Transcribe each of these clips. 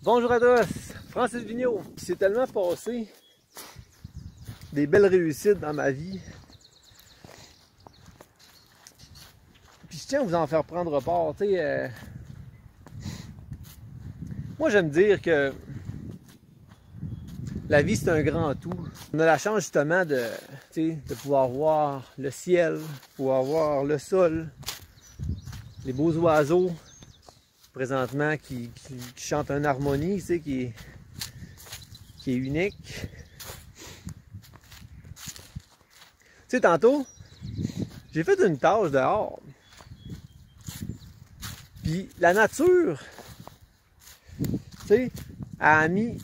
Bonjour à tous, Francis Vigneault. Il s'est tellement passé des belles réussites dans ma vie. Puis je tiens à vous en faire prendre part. Moi j'aime dire que la vie c'est un grand tout. On a la chance justement de pouvoir voir le ciel, pouvoir voir le sol, les beaux oiseaux présentement qui chantent une harmonie qui est unique. Tu sais, tantôt, j'ai fait une tâche dehors. Puis la nature, tu sais, a mis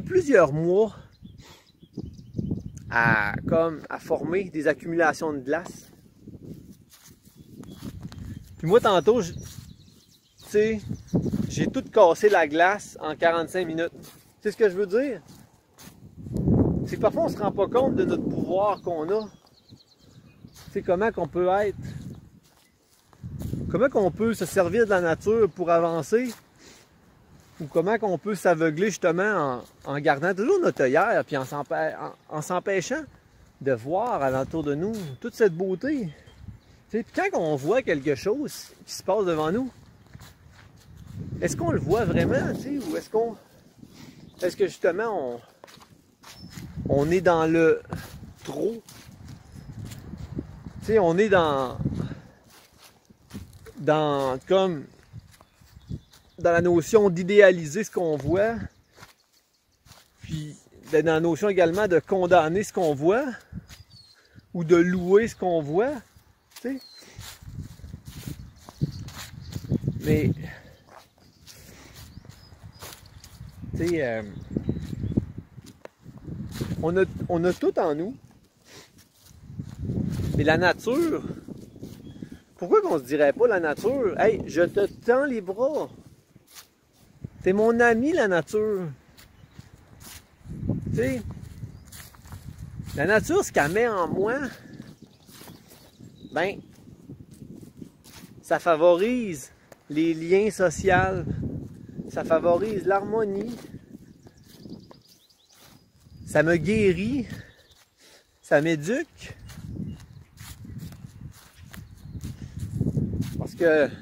plusieurs mois à former des accumulations de glace. Puis moi, tantôt, j'ai tout cassé la glace en 45 minutes. C'est ce que je veux dire? C'est que parfois, on ne se rend pas compte de notre pouvoir qu'on a. C'est comment qu'on peut être. Comment qu'on peut se servir de la nature pour avancer. Ou comment qu'on peut s'aveugler justement en gardant toujours notre œillère, puis en s'empêchant de voir alentour de nous toute cette beauté. Puis quand on voit quelque chose qui se passe devant nous, est-ce qu'on le voit vraiment, ou est-ce que justement on est dans le trop, on est dans la notion d'idéaliser ce qu'on voit, puis dans la notion également de condamner ce qu'on voit, ou de louer ce qu'on voit. Mais, on a tout en nous. Mais la nature, pourquoi qu'on se dirait pas la nature? Hey, je te tends les bras. T'es mon ami, la nature. T'sais, la nature, ce qu'elle met en moi, ben, ça favorise les liens sociaux, ça favorise l'harmonie, ça me guérit, ça m'éduque. Parce que, tu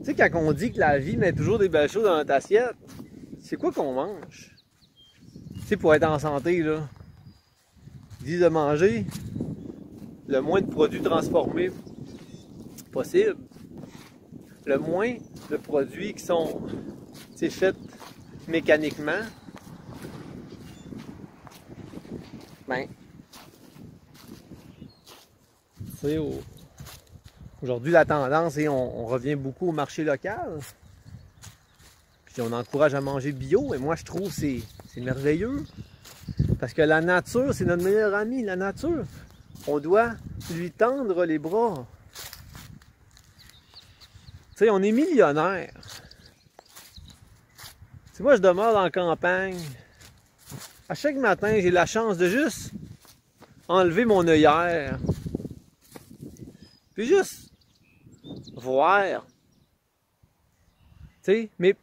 sais, quand on dit que la vie met toujours des belles choses dans notre assiette, c'est quoi qu'on mange? Tu sais, pour être en santé, là, ils disent de manger le moins de produits transformés possible, le moins de produits qui sont faits mécaniquement. Ben, aujourd'hui la tendance est on revient beaucoup au marché local, puis on encourage à manger bio, et moi je trouve que c'est merveilleux, parce que la nature c'est notre meilleur ami, la nature. On doit lui tendre les bras. Tu sais, on est millionnaire. Tu sais, moi, je demeure dans la campagne. À chaque matin, j'ai la chance de juste enlever mon œillère. Puis juste voir. Tu sais, mais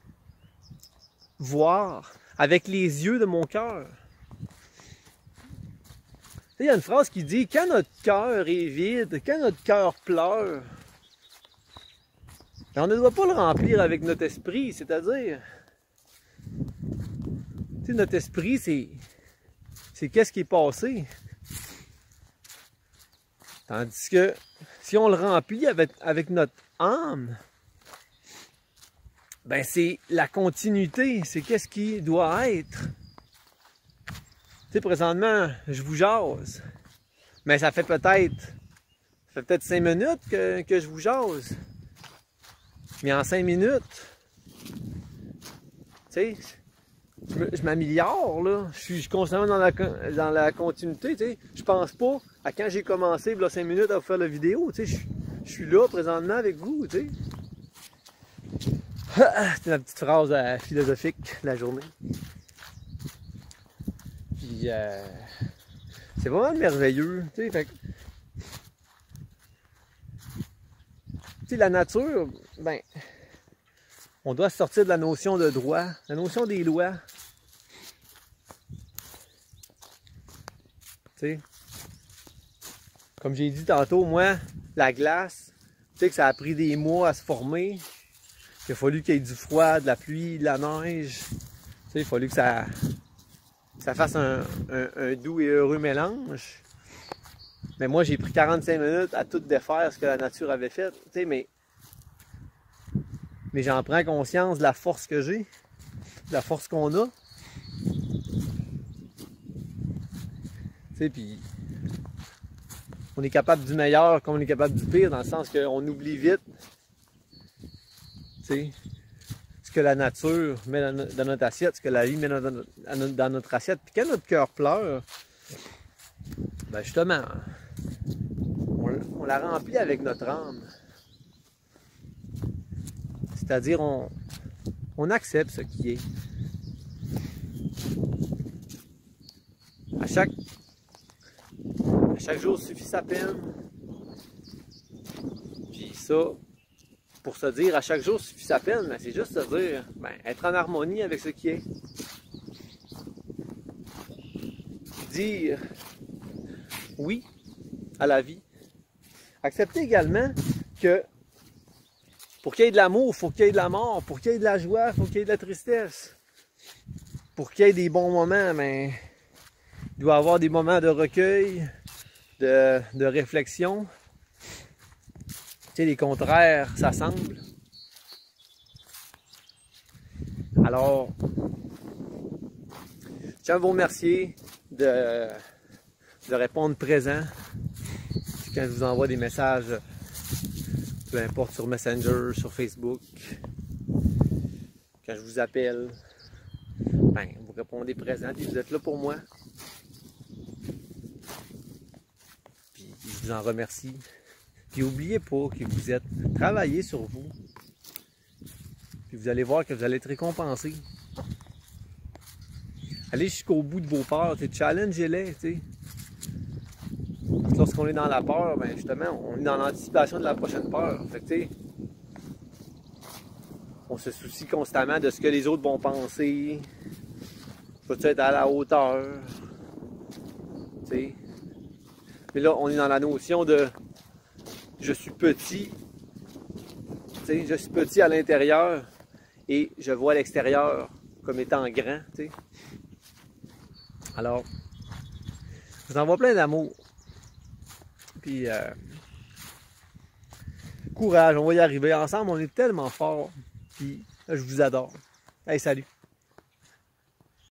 voir avec les yeux de mon cœur. Il y a une phrase qui dit « Quand notre cœur est vide, quand notre cœur pleure, on ne doit pas le remplir avec notre esprit. » C'est-à-dire, notre esprit, c'est qu'est-ce qui est passé. Tandis que si on le remplit avec notre âme, ben c'est la continuité, c'est qu'est-ce qui doit être. Présentement, je vous jase, mais ça fait peut-être 5 minutes que je vous jase. Mais en 5 minutes, je m'améliore, là. Je suis constamment dans la continuité, Je pense pas à quand j'ai commencé, là, 5 minutes à vous faire la vidéo, Je suis là, présentement, avec vous, C'est ma petite phrase philosophique de la journée. Puis, c'est vraiment merveilleux, fait que, la nature, ben, On doit sortir de la notion de droit, la notion des lois. Tu sais, comme j'ai dit tantôt, moi, la glace, tu sais que ça a pris des mois à se former. Il a fallu qu'il y ait du froid, de la pluie, de la neige. Tu sais, il a fallu que ça fasse un doux et heureux mélange. Mais moi, j'ai pris 45 minutes à tout défaire ce que la nature avait fait. Tu sais, mais j'en prends conscience de la force que j'ai, de la force qu'on a. Tu sais, puis on est capable du meilleur comme on est capable du pire, dans le sens qu'on oublie vite, tu sais, ce que la nature met dans notre assiette, ce que la vie met dans notre assiette. Puis quand notre cœur pleure, ben justement, on la remplit avec notre âme. C'est-à-dire, on accepte ce qui est. À chaque jour suffit sa peine. Puis ça, pour se dire à chaque jour suffit sa peine, ben c'est juste se dire, ben, être en harmonie avec ce qui est. Dire oui à la vie. Accepter également que pour qu'il y ait de l'amour, il faut qu'il y ait de la mort. Pour qu'il y ait de la joie, il faut qu'il y ait de la tristesse. Pour qu'il y ait des bons moments, ben, il doit y avoir des moments de recueil, de réflexion. Tu sais, les contraires s'assemblent. Alors, je tiens à vous remercier de répondre présent quand je vous envoie des messages, peu importe sur Messenger, sur Facebook, quand je vous appelle, ben, vous répondez présent et vous êtes là pour moi. Puis je vous en remercie. Puis n'oubliez pas que vous êtes, travaillez sur vous. Puis vous allez voir que vous allez être récompensé. Allez jusqu'au bout de vos peurs, challengez-les, tu sais. Lorsqu'on est dans la peur, ben justement, on est dans l'anticipation de la prochaine peur. Fait que, tu sais, on se soucie constamment de ce que les autres vont penser. Faut-tu être à la hauteur? Tu sais. Mais là, on est dans la notion de je suis petit. Tu sais, je suis petit à l'intérieur et je vois l'extérieur comme étant grand. Tu sais. Alors, je vous envoie plein d'amour. Puis, courage, on va y arriver ensemble, on est tellement forts. Puis, je vous adore. Hey, salut!